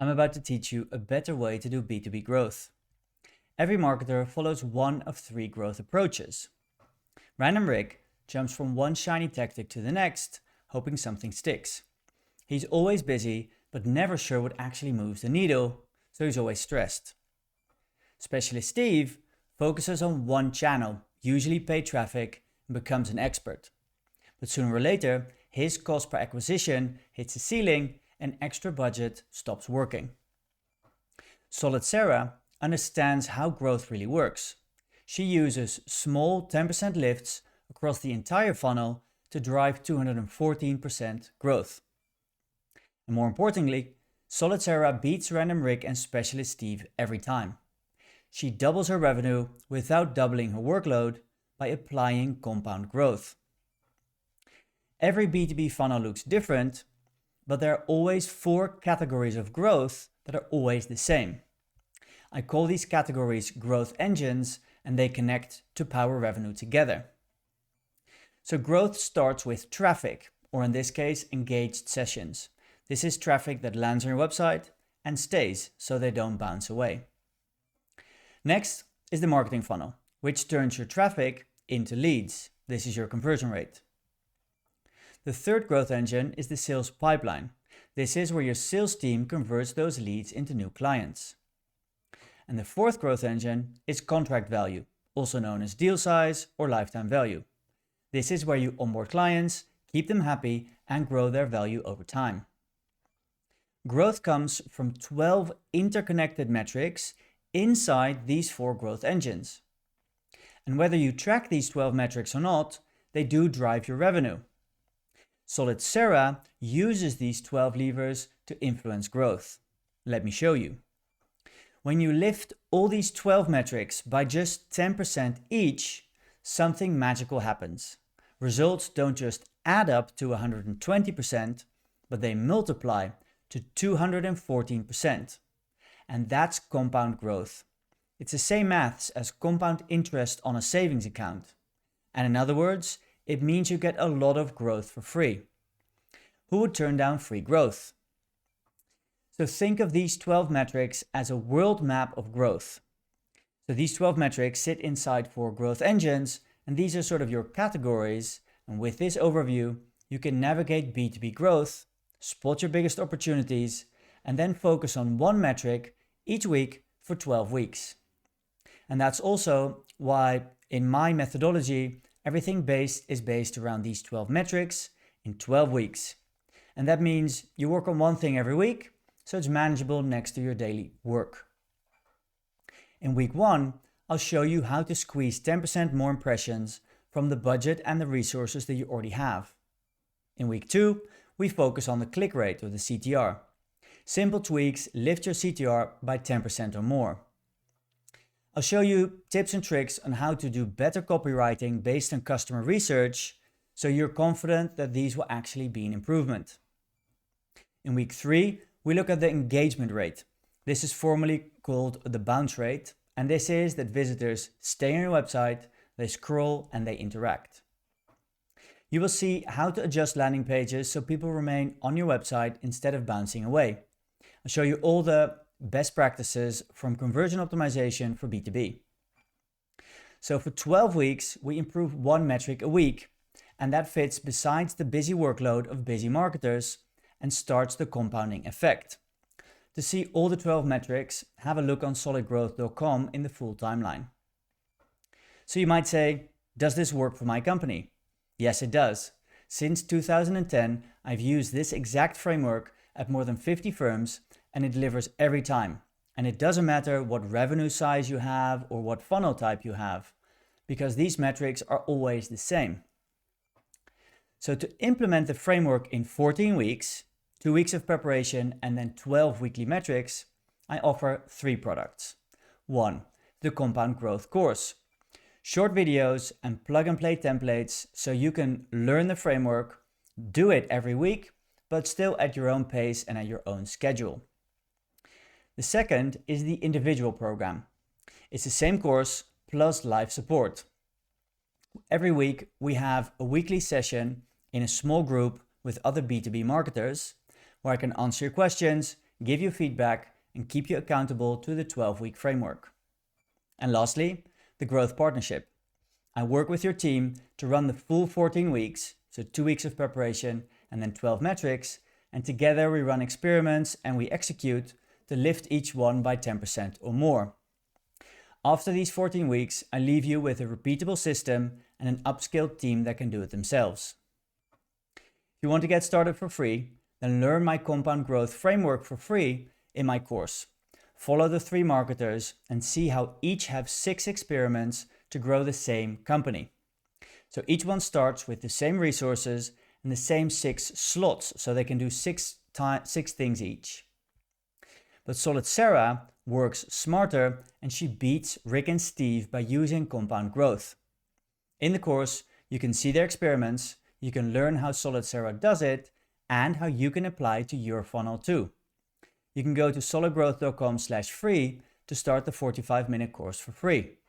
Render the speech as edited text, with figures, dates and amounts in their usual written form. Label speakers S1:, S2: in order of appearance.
S1: I'm about to teach you a better way to do B2B growth. Every marketer follows one of three growth approaches. Random Rick jumps from one shiny tactic to the next, hoping something sticks. He's always busy, but never sure what actually moves the needle, so he's always stressed. Specialist Steve focuses on one channel, usually paid traffic, and becomes an expert. But sooner or later, his cost per acquisition hits a ceiling and extra budget stops working. Solid Sarah understands how growth really works. She uses small 10% lifts across the entire funnel to drive 214% growth. And more importantly, Solid Sarah beats Random Rick and Specialist Steve every time. She doubles her revenue without doubling her workload by applying compound growth. Every B2B funnel looks different, but there are always four categories of growth that are always the same. I call these categories growth engines, and they connect to power revenue together. So growth starts with traffic, or in this case, engaged sessions. This is traffic that lands on your website and stays, so they don't bounce away. Next is the marketing funnel, which turns your traffic into leads. This is your conversion rate. The third growth engine is the sales pipeline. This is where your sales team converts those leads into new clients. And the fourth growth engine is contract value, also known as deal size or lifetime value. This is where you onboard clients, keep them happy, and grow their value over time. Growth comes from 12 interconnected metrics inside these four growth engines. And whether you track these 12 metrics or not, they do drive your revenue. Solid Sarah uses these 12 levers to influence growth. Let me show you. When you lift all these 12 metrics by just 10% each, something magical happens. Results don't just add up to 120%, but they multiply to 214%. And that's compound growth. It's the same maths as compound interest on a savings account. And in other words, it means you get a lot of growth for free. Who would turn down free growth? So think of these 12 metrics as a world map of growth. So these 12 metrics sit inside four growth engines, and these are sort of your categories. And with this overview, you can navigate B2B growth, spot your biggest opportunities, and then focus on one metric each week for 12 weeks. And that's also why in my methodology, everything is based around these 12 metrics in 12 weeks. And that means you work on one thing every week, so it's manageable next to your daily work. In week 1, I'll show you how to squeeze 10% more impressions from the budget and the resources that you already have. In week 2, we focus on the click rate, or the CTR. Simple tweaks lift your CTR by 10% or more. I'll show you tips and tricks on how to do better copywriting based on customer research, so you're confident that these will actually be an improvement. In week 3, we look at the engagement rate. This is formally called the bounce rate, and this is that visitors stay on your website, they scroll, and they interact. You will see how to adjust landing pages so people remain on your website instead of bouncing away. I'll show you all the best practices from conversion optimization for B2B. So for 12 weeks, we improve one metric a week, and that fits besides the busy workload of busy marketers and starts the compounding effect. To see all the 12 metrics, have a look on solidgrowth.com in the full timeline. So you might say, does this work for my company? Yes, it does. Since 2010, I've used this exact framework at more than 50 firms, and it delivers every time. And it doesn't matter what revenue size you have or what funnel type you have, because these metrics are always the same. So to implement the framework in 14 weeks, 2 weeks of preparation, and then 12 weekly metrics, I offer 3 products. 1, the Compound Growth course. Short videos and plug and play templates so you can learn the framework, do it every week, but still at your own pace and at your own schedule. The second is the individual program. It's the same course plus live support. Every week we have a weekly session in a small group with other B2B marketers where I can answer your questions, give you feedback, and keep you accountable to the 12-week framework. And lastly, the growth partnership. I work with your team to run the full 14 weeks, so 2 weeks of preparation and then 12 metrics, and together we run experiments and we execute to lift each one by 10% or more. After these 14 weeks, I leave you with a repeatable system and an upskilled team that can do it themselves. If you want to get started for free, then learn my compound growth framework for free in my course. Follow the 3 marketers and see how each have 6 experiments to grow the same company. So each one starts with the same resources and the same 6 slots, so they can do 6 things each. But Solid Sarah works smarter and she beats Rick and Steve by using compound growth. In the course, you can see their experiments, you can learn how Solid Sarah does it, and how you can apply to your funnel too. You can go to solidgrowth.com/free to start the 45-minute course for free.